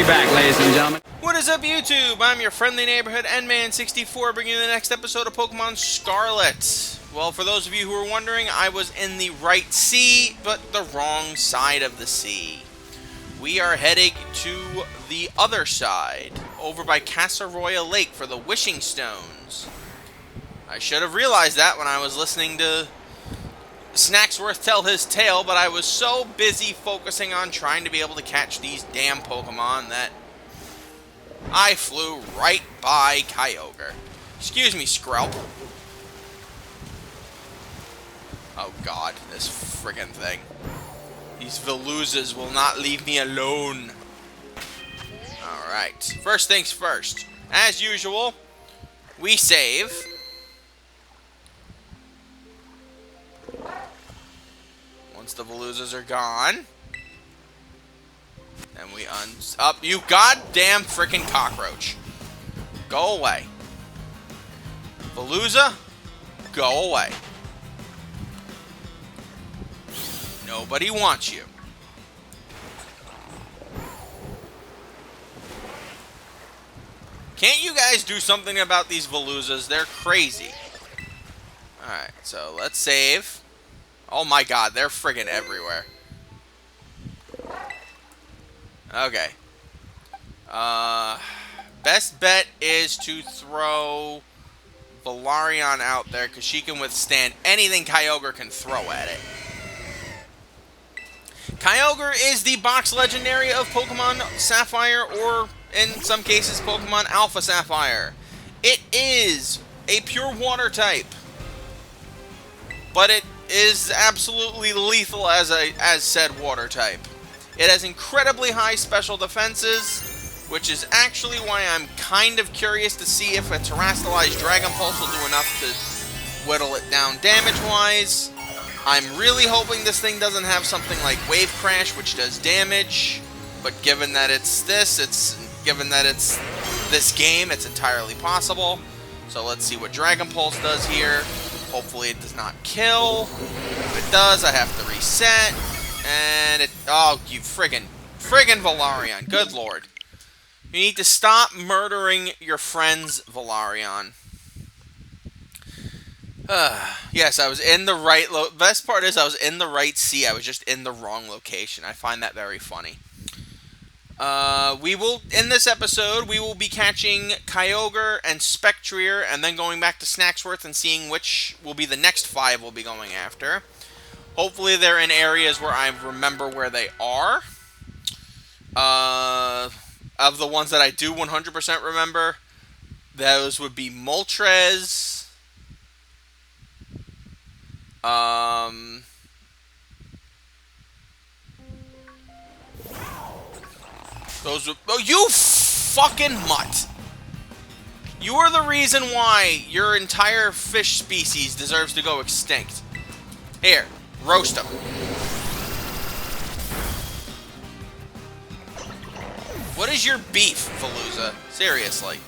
back, ladies and gentlemen. What is up, YouTube? I'm your friendly neighborhood Endman64, bringing you the next episode of Pokemon Scarlet. Well, for those of you who are wondering, I was in the right sea, but the wrong side of the sea. We are heading to the other side, over by Casseroya Lake for the Wishing Stones. I should have realized that when I was listening to Snacksworth tell his tale, but I was so busy focusing on trying to be able to catch these damn Pokemon that I flew right by Kyogre. Excuse me, Scarlet. Oh god, this friggin' thing. These Velouzas will not leave me alone. Alright, first things first. As usual, we save. Once the Velouzas are gone, then we up. You goddamn freaking cockroach. Go away. Velouza, go away. Nobody wants you. Can't you guys do something about these Velouzas? They're crazy. Alright, so let's save. Oh my god, they're friggin' everywhere. Okay. Best bet is to throw Valerian out there, because she can withstand anything Kyogre can throw at it. Kyogre is the box legendary of Pokemon Sapphire, or in some cases, Pokemon Alpha Sapphire. It is a pure water type, but it is absolutely lethal as said water type. It has incredibly high special defenses, which is actually why I'm kind of curious to see if a Terastallized Dragon Pulse will do enough to whittle it down damage-wise. I'm really hoping this thing doesn't have something like Wave Crash, which does damage, but given that it's this game, it's entirely possible. So let's see what Dragon Pulse does here. Hopefully it does not kill. If it does, I have to reset. And it... Oh, you friggin' Valerian. Good lord. You need to stop murdering your friends, Valerian. Yes, I was in the right... Best part is I was in the right sea. I was just in the wrong location. I find that very funny. In this episode, we will be catching Kyogre and Spectrier, and then going back to Snacksworth and seeing which will be the next 5 we'll be going after. Hopefully they're in areas where I remember where they are. Of the ones that I do 100% remember, those would be Moltres, those would... Oh, you fucking mutt! You are the reason why your entire fish species deserves to go extinct. Here, roast them. What is your beef, Velouza? Seriously.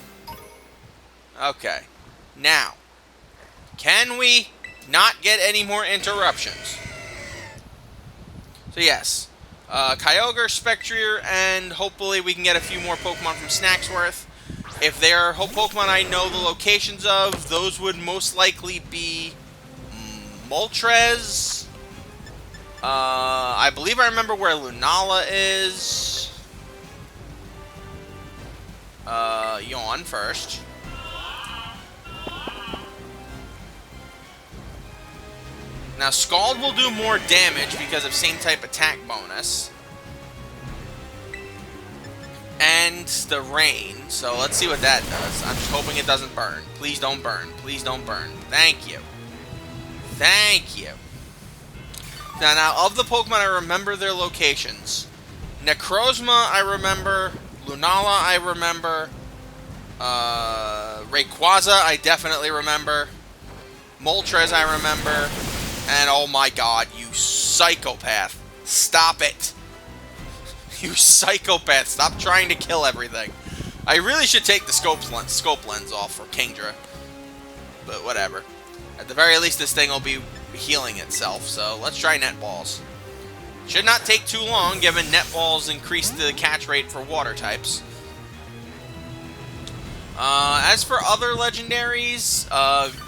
Okay. Now, can we not get any more interruptions? So yes, Kyogre, Spectrier, and hopefully we can get a few more Pokemon from Snacksworth. If there are Pokemon I know the locations of, those would most likely be Moltres. I believe I remember where Lunala is. Yawn first. Now, Scald will do more damage because of same type attack bonus. And the rain. So let's see what that does. I'm just hoping it doesn't burn. Please don't burn. Please don't burn. Thank you. Thank you. Now, of the Pokemon, I remember their locations. Necrozma, I remember. Lunala, I remember. Rayquaza, I definitely remember. Moltres, I remember. And oh my god, you psychopath. Stop it. You psychopath. Stop trying to kill everything. I really should take the scope lens off for Kingdra. But whatever. At the very least, this thing will be healing itself. So let's try Net Balls. Should not take too long, given Netballs increase the catch rate for water types. As for other legendaries,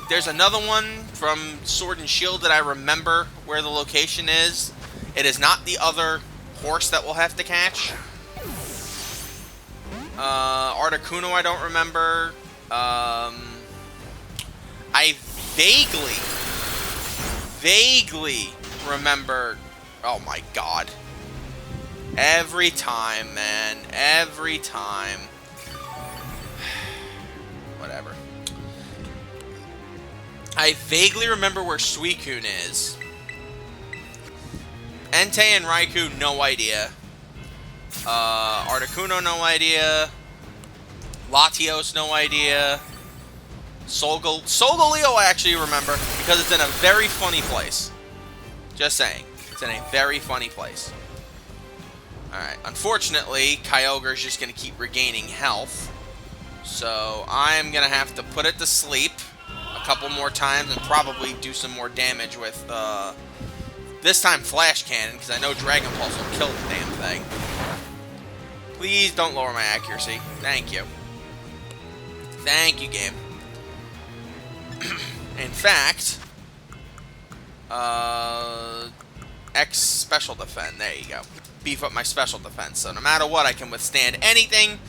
there's another one from Sword and Shield that I remember where the location is. It is not the other horse that we'll have to catch. Articuno I don't remember. I vaguely remember... Oh my god. Every time, man. Every time. Whatever. I vaguely remember where Suicune is. Entei and Raikou, no idea. Articuno, no idea. Latios, no idea. Solgaleo, I actually remember, because it's in a very funny place. Just saying. It's in a very funny place. Alright, unfortunately, Kyogre's just going to keep regaining health. So, I'm going to have to put it to sleep a couple more times and probably do some more damage with, this time Flash Cannon, because I know Dragon Pulse will kill the damn thing. Please don't lower my accuracy. Thank you. Thank you, game. In fact, X Special Defend. There you go. Beef up my Special Defense. So no matter what, I can withstand anything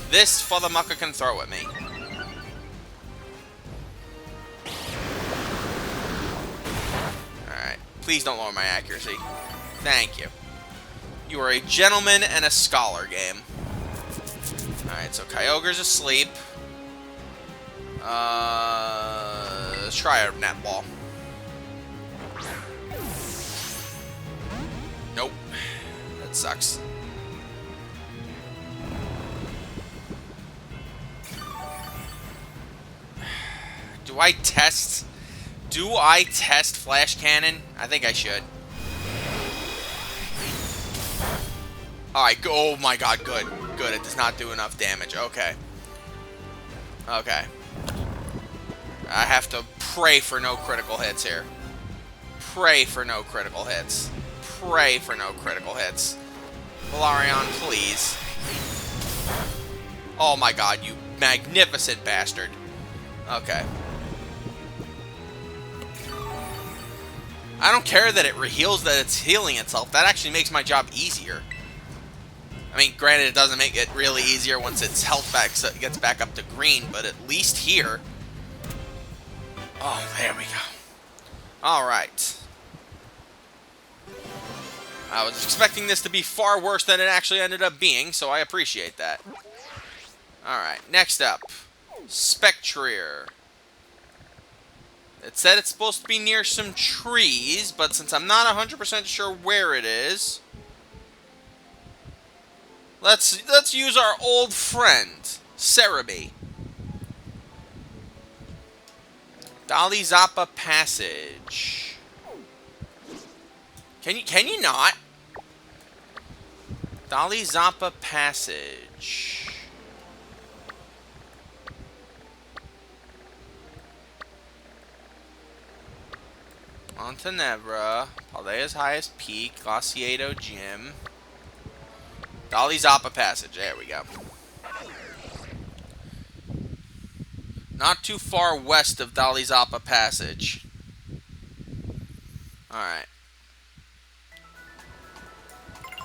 this Fothermucker can throw at me. Alright. Please don't lower my accuracy. Thank you. You are a gentleman and a scholar, game. Alright, so Kyogre's asleep. Let's try a Netball. Nope. That sucks. Do I test Flash Cannon? I think I should. Alright, oh my god, good. Good, it does not do enough damage. Okay. Okay. I have to pray for no critical hits here. Pray for no critical hits. Pray for no critical hits. Valarion, please. Oh my god, you magnificent bastard. Okay. I don't care that it heals, that it's healing itself. That actually makes my job easier. I mean, granted, it doesn't make it really easier once its health gets back up to green, but at least here... Oh, there we go. Alright. I was expecting this to be far worse than it actually ended up being, so I appreciate that. Alright, next up. Spectrier. It said it's supposed to be near some trees, but since I'm not 100% sure where it is... Let's use our old friend, Cerebi. Dali Zappa Passage. Can you not? Dali Zappa Passage. Montenevra, Paldea's highest peak, Glaciado Gym. Dali Zappa Passage, there we go. Not too far west of Dali Zappa Passage. Alright.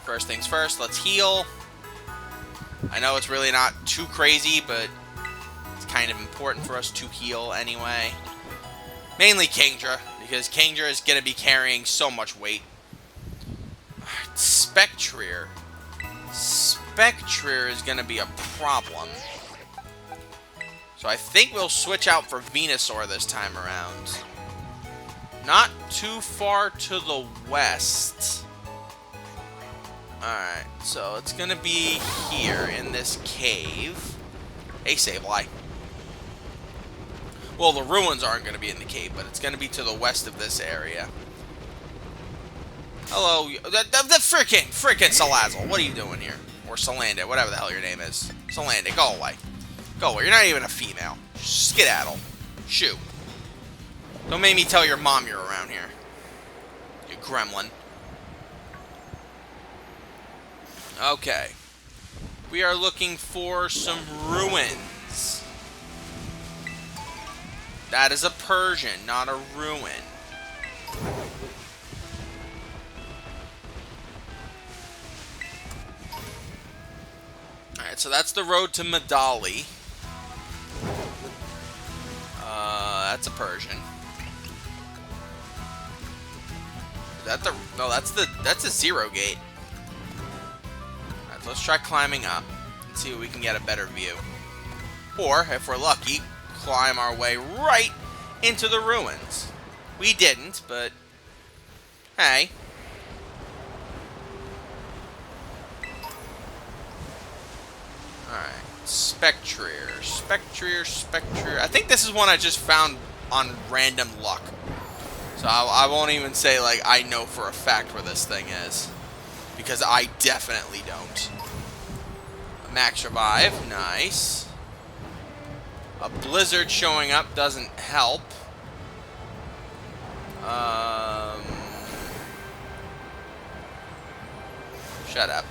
First things first, let's heal. I know it's really not too crazy, but it's kind of important for us to heal anyway. Mainly Kingdra, because Kingdra is going to be carrying so much weight. Alright, Spectrier. Spectrier is going to be a problem. So I think we'll switch out for Venusaur this time around. Not too far to the west. Alright, so it's going to be here in this cave. Hey, Sableye. Well, the ruins aren't going to be in the cave, but it's going to be to the west of this area. Hello, the frickin' Salazzle. What are you doing here? Or Salandit, whatever the hell your name is. Salandit, go away. Go away. You're not even a female. Skedaddle. Shoo. Don't make me tell your mom you're around here. You gremlin. Okay. We are looking for some ruins. That is a Persian, not a ruin. Alright, so that's the road to Medali. That's a Persian. Is that the... No, that's a zero gate. Alright, so let's try climbing up and see if we can get a better view. Or, if we're lucky, climb our way right into the ruins. We didn't, but... Hey. Alright. Spectrier. Spectrier. I think this is one I just found on random luck. So I won't even say, like, I know for a fact where this thing is. Because I definitely don't. Max revive. Nice. A blizzard showing up doesn't help. Shut up.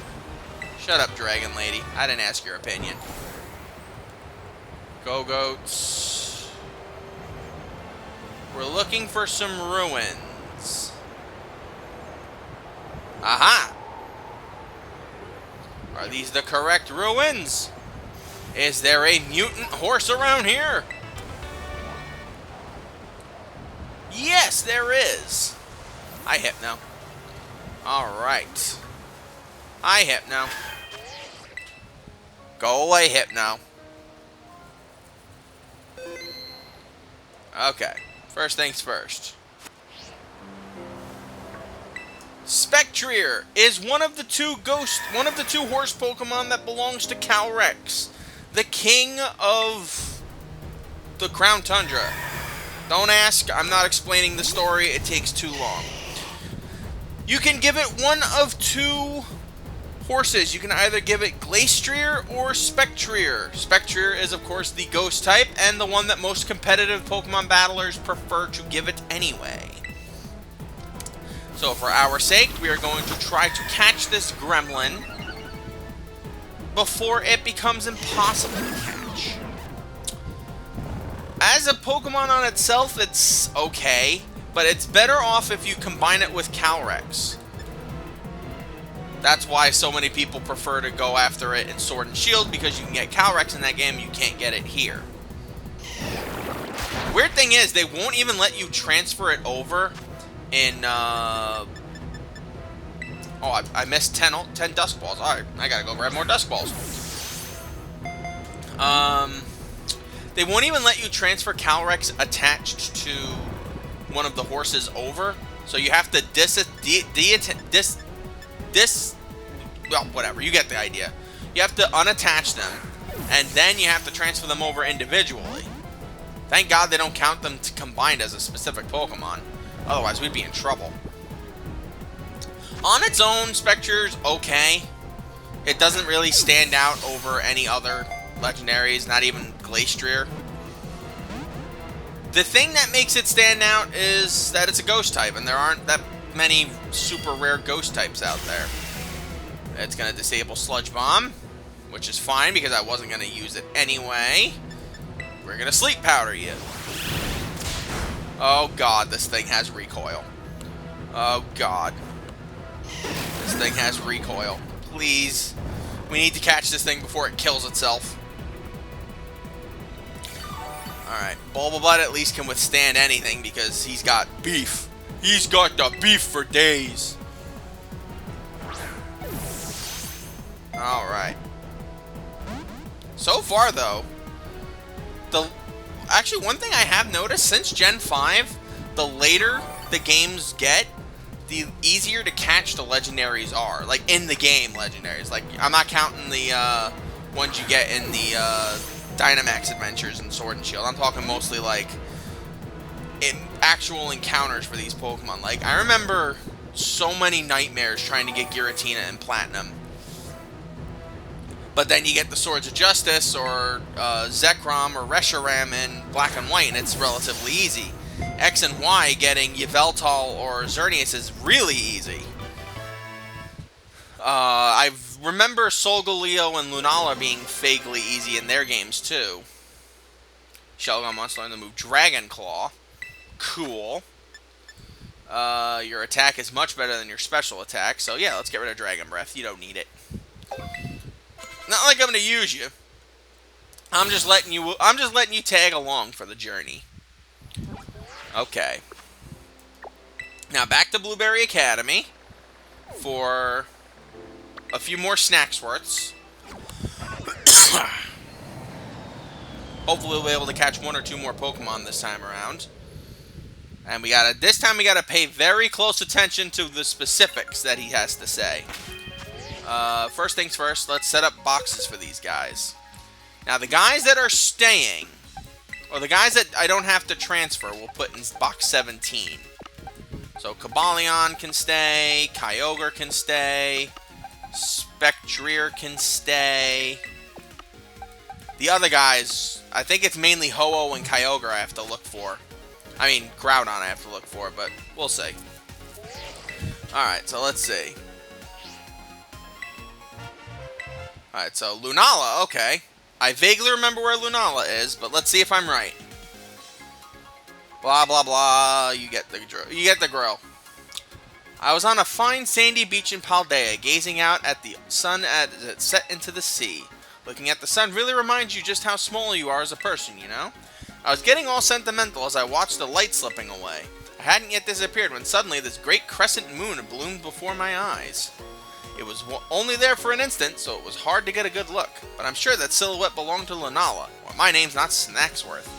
Shut up, Dragon Lady. I didn't ask your opinion. Go goats. We're looking for some ruins. Aha! Are these the correct ruins? Is there a mutant horse around here? Yes, there is. Hi, Hypno. Alright. Hi, Hypno. Go away, Hypno. Okay. First things first. Spectrier is one of the two horse Pokemon that belongs to Calyrex, the king of the Crown Tundra. Don't ask, I'm not explaining the story, it takes too long. You can give it one of two horses. You can either give it Glastrier or Spectrier. Spectrier is, of course, the ghost type, and the one that most competitive Pokemon battlers prefer to give it anyway. So, for our sake, we are going to try to catch this gremlin before it becomes impossible to catch. As a Pokemon on itself, it's okay, but it's better off if you combine it with Calyrex. That's why so many people prefer to go after it in Sword and Shield, because you can get Calyrex in that game, you can't get it here. Weird thing is, they won't even let you transfer it over in, Oh, I missed 10 Dusk Balls. Alright, I gotta go grab more Dusk Balls. They won't even let you transfer Calyrex attached to one of the horses over, so you have to well, whatever, you get the idea. You have to unattach them, and then you have to transfer them over individually. Thank God they don't count them combined as a specific Pokemon. Otherwise, we'd be in trouble. On its own, Spectrier's okay. It doesn't really stand out over any other legendaries, not even Glastrier. The thing that makes it stand out is that it's a ghost type, and there aren't that many super rare ghost types out there. It's going to disable Sludge Bomb, which is fine because I wasn't going to use it anyway. We're going to Sleep Powder you. Oh god, this thing has recoil. Oh god. This thing has recoil. Please. We need to catch this thing before it kills itself. Alright, Bulbabutt at least can withstand anything because he's got beef. He's got the beef for days. Alright. So far, though, actually, one thing I have noticed, since Gen 5, the later the games get, the easier to catch the legendaries are. Like, in the game legendaries. Like, I'm not counting the ones you get in the Dynamax adventures in Sword and Shield. I'm talking mostly, like, in actual encounters for these Pokemon. Like, I remember so many nightmares trying to get Giratina in Platinum. But then you get the Swords of Justice, or Zekrom, or Reshiram in Black and White, and it's relatively easy. X and Y, getting Yveltal or Xerneas is really easy. I've remember Solgaleo and Lunala being vaguely easy in their games, too. Shelgon wants to learn the move Dragon Claw. Cool. Your attack is much better than your special attack, so yeah, let's get rid of Dragon Breath. You don't need it. Not like I'm gonna use you. I'm just letting you tag along for the journey. Okay. Now back to Blueberry Academy for a few more snacks worths. Hopefully we'll be able to catch one or two more Pokemon this time around. And this time we gotta pay very close attention to the specifics that he has to say. First things first, let's set up boxes for these guys. Now the guys that are staying, or the guys that I don't have to transfer, we'll put in box 17. So Cobalion can stay, Kyogre can stay, Spectrier can stay. The other guys, I think it's mainly Ho-Oh and Kyogre I have to look for. I mean, Groudon I have to look for, but we'll see. Alright, so let's see. Alright, so Lunala, okay. I vaguely remember where Lunala is, but let's see if I'm right. Blah, blah, blah. You get the grill. I was on a fine sandy beach in Paldea, gazing out at the sun as it set into the sea. Looking at the sun really reminds you just how small you are as a person, you know? I was getting all sentimental as I watched the light slipping away. I hadn't yet disappeared when suddenly this great crescent moon bloomed before my eyes. It was only there for an instant, so it was hard to get a good look, but I'm sure that silhouette belonged to Lunala, or my name's not Snacksworth.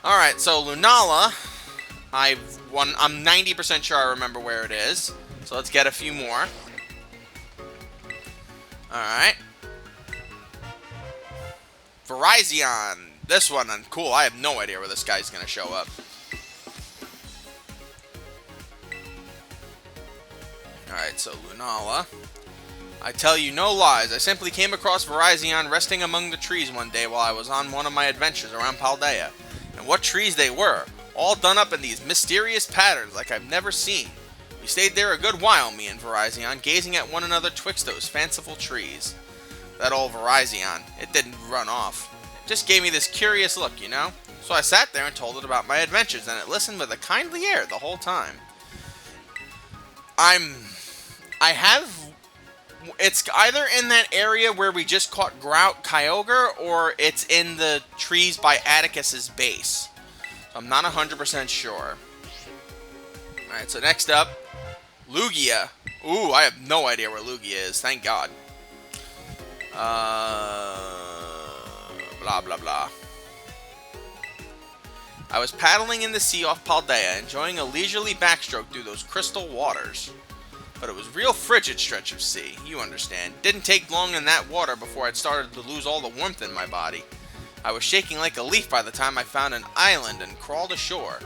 Alright, so Lunala, I'm 90% sure I remember where it is, so let's get a few more. Alright. Virizion. This one, cool, I have no idea where this guy's gonna show up. Alright, so Lunala. I tell you no lies, I simply came across Virizion resting among the trees one day while I was on one of my adventures around Paldea. And what trees they were, all done up in these mysterious patterns like I've never seen. We stayed there a good while, me and Virizion, gazing at one another twixt those fanciful trees. That old Virizion, it didn't run off. It just gave me this curious look, you know? So I sat there and told it about my adventures, and it listened with a kindly air the whole time. It's either in that area where we just caught Kyogre, or it's in the trees by Atticus's base. So I'm not 100% sure. Alright, so next up, Lugia. Ooh, I have no idea where Lugia is, thank God. Blah, blah, blah. I was paddling in the sea off Paldea, enjoying a leisurely backstroke through those crystal waters. But it was real frigid stretch of sea, you understand. Didn't take long in that water before I'd started to lose all the warmth in my body. I was shaking like a leaf by the time I found an island and crawled ashore.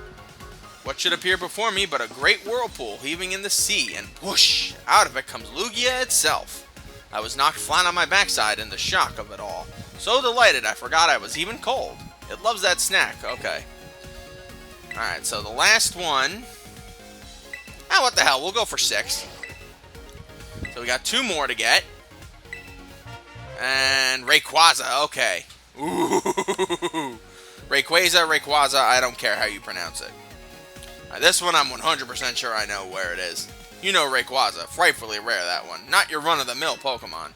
What should appear before me but a great whirlpool heaving in the sea, and whoosh! Out of it comes Lugia itself. I was knocked flat on my backside in the shock of it all. So delighted I forgot I was even cold. It loves that snack, okay. Alright, so the last one... Ah, what the hell, we'll go for 6. So we got 2 more to get. And Rayquaza, okay. Ooh. Rayquaza, I don't care how you pronounce it. This one I'm 100% sure I know where it is. You know Rayquaza, frightfully rare that one. Not your run-of-the-mill Pokemon.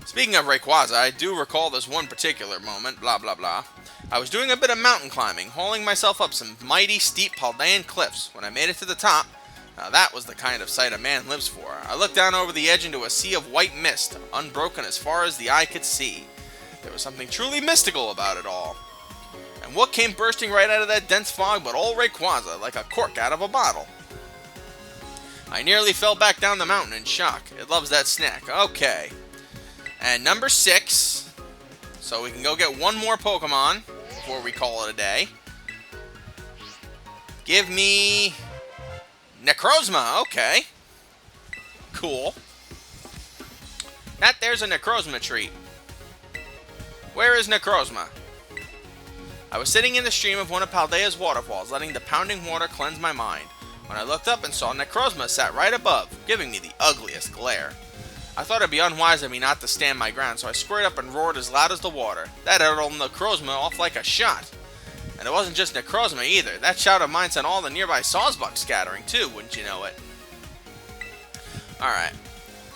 Speaking of Rayquaza, I do recall this one particular moment, blah blah blah. I was doing a bit of mountain climbing, hauling myself up some mighty steep Paldean cliffs. When I made it to the top, now that was the kind of sight a man lives for. I looked down over the edge into a sea of white mist, unbroken as far as the eye could see. There was something truly mystical about it all. And what came bursting right out of that dense fog but old Rayquaza, like a cork out of a bottle. I nearly fell back down the mountain in shock. It loves that snack. Okay. And number 6. So we can go get one more Pokemon before we call it a day. Give me... Necrozma, okay. Cool. That there's a Necrozma treat. Where is Necrozma? I was sitting in the stream of one of Paldea's waterfalls, letting the pounding water cleanse my mind, when I looked up and saw Necrozma sat right above, giving me the ugliest glare. I thought it'd be unwise of me not to stand my ground, so I squared up and roared as loud as the water. That hit old Necrozma off like a shot. And it wasn't just Necrozma either. That shout of mine sent all the nearby Sawsbuck scattering too, wouldn't you know it? Alright.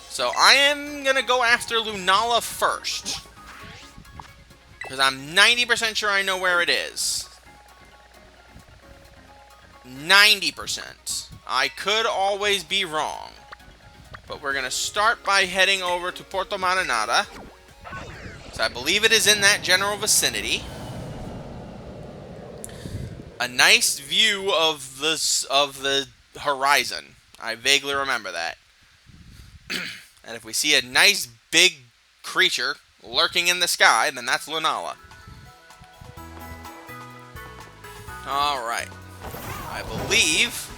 So I am going to go after Lunala first. Because I'm 90% sure I know where it is. 90%. I could always be wrong. But we're going to start by heading over to Porto Marinada. So I believe it is in that general vicinity. A nice view of the horizon. I vaguely remember that. And if we see a nice big creature lurking in the sky, then that's Lunala. Alright. I believe,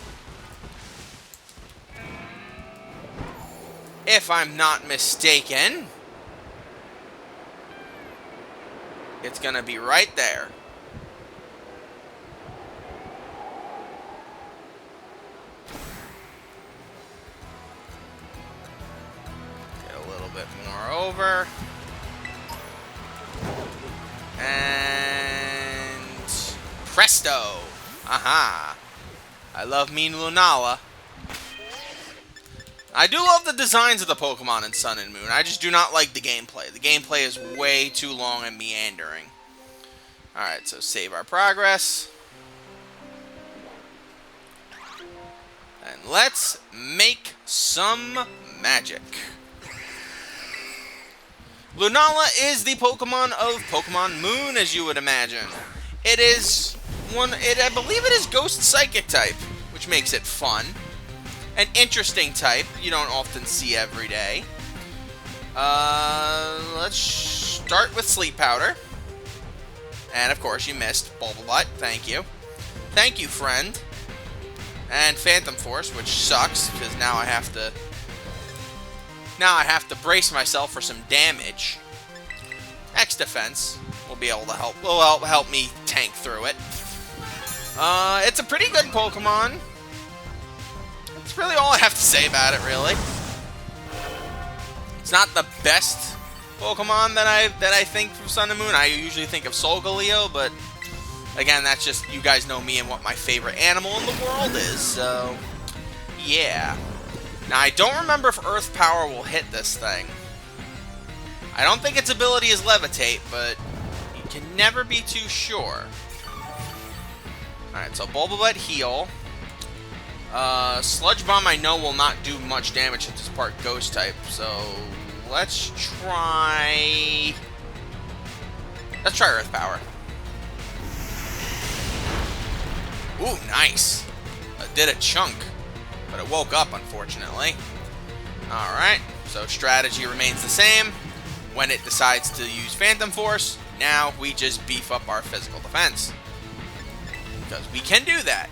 if I'm not mistaken, it's gonna be right there. Get a little bit more over. And presto! Aha! I love me Lunala. I do love the designs of the Pokemon in Sun and Moon. I just do not like the gameplay. The gameplay is way too long and meandering. Alright, so save our progress. And let's make some magic. Lunala is the Pokemon of Pokemon Moon, as you would imagine. It is I believe it is Ghost Psychic type, which makes it fun. An interesting type you don't often see every day. Let's start with Sleep Powder. And of course you missed Bulbabutt, thank you. Thank you, friend. And Phantom Force, which sucks, because now I have to brace myself for some damage. X Defense will be able to help me tank through it. It's a pretty good Pokemon. That's really all I have to say about it, really. It's not the best Pokemon that I think from Sun and Moon. I usually think of Solgaleo, but again, that's just, you guys know me and what my favorite animal in the world is, so yeah. Now, I don't remember if Earth Power will hit this thing. I don't think its ability is Levitate, but you can never be too sure. Alright, so Bulbabutt heal. Sludge Bomb I know will not do much damage since it's part Ghost type, so let's try Earth Power. Ooh, nice. It did a chunk, but it woke up, unfortunately. Alright, so strategy remains the same. When it decides to use Phantom Force, now we just beef up our physical defense. Because we can do that.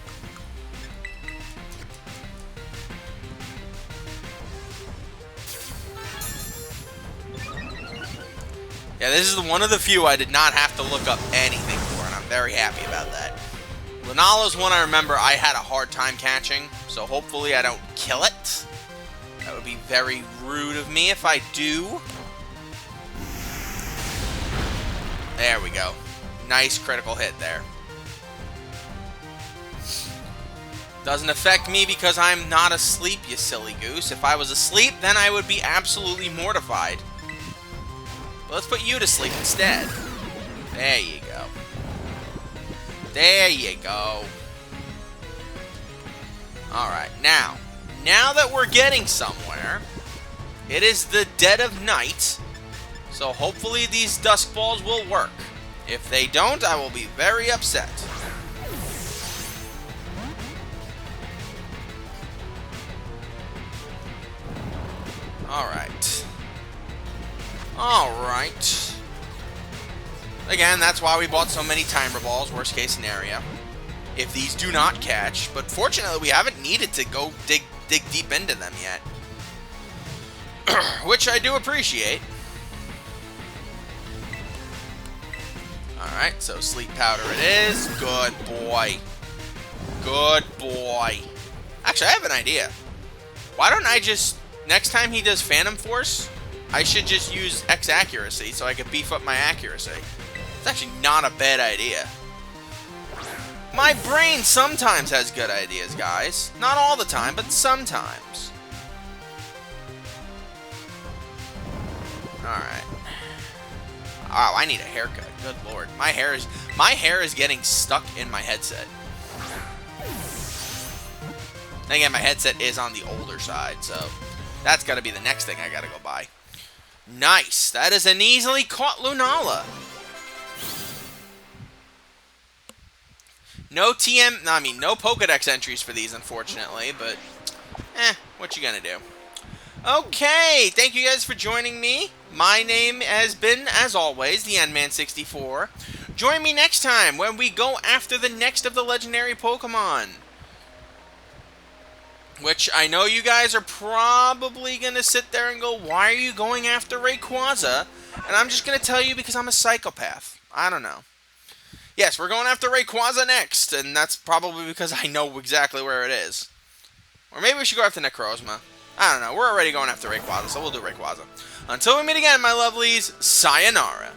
Yeah, this is one of the few I did not have to look up anything for, and I'm very happy about that. Lunala's one I remember I had a hard time catching, so hopefully I don't kill it. That would be very rude of me if I do. There we go. Nice critical hit there. Doesn't affect me because I'm not asleep, you silly goose. If I was asleep, then I would be absolutely mortified. But let's put you to sleep instead. There you go. There you go. Alright, now that we're getting somewhere, it is the dead of night, so hopefully these Dusk Balls will work. If they don't, I will be very upset. Alright. Alright. Again, that's why we bought so many Timer Balls, worst case scenario. If these do not catch, but fortunately we haven't needed to go dig deep into them yet. Which I do appreciate. Alright, so Sleep Powder it is. Good boy. Good boy. Actually, I have an idea. Why don't I just... next time he does Phantom Force, I should just use X accuracy so I can beef up my accuracy. It's actually not a bad idea. My brain sometimes has good ideas, guys. Not all the time, but sometimes. Alright. Oh, I need a haircut. Good lord. My hair is getting stuck in my headset. And again, my headset is on the older side, so that's got to be the next thing I got to go buy. Nice. That is an easily caught Lunala. No no Pokedex entries for these, unfortunately, but what you gonna do? Okay, thank you guys for joining me. My name has been, as always, the N-Man64. Join me next time when we go after the next of the legendary Pokemon. Which I know you guys are probably gonna sit there and go, why are you going after Rayquaza? And I'm just gonna tell you because I'm a psychopath. I don't know. Yes, we're going after Rayquaza next, and that's probably because I know exactly where it is. Or maybe we should go after Necrozma. I don't know. We're already going after Rayquaza, so we'll do Rayquaza. Until we meet again, my lovelies, sayonara.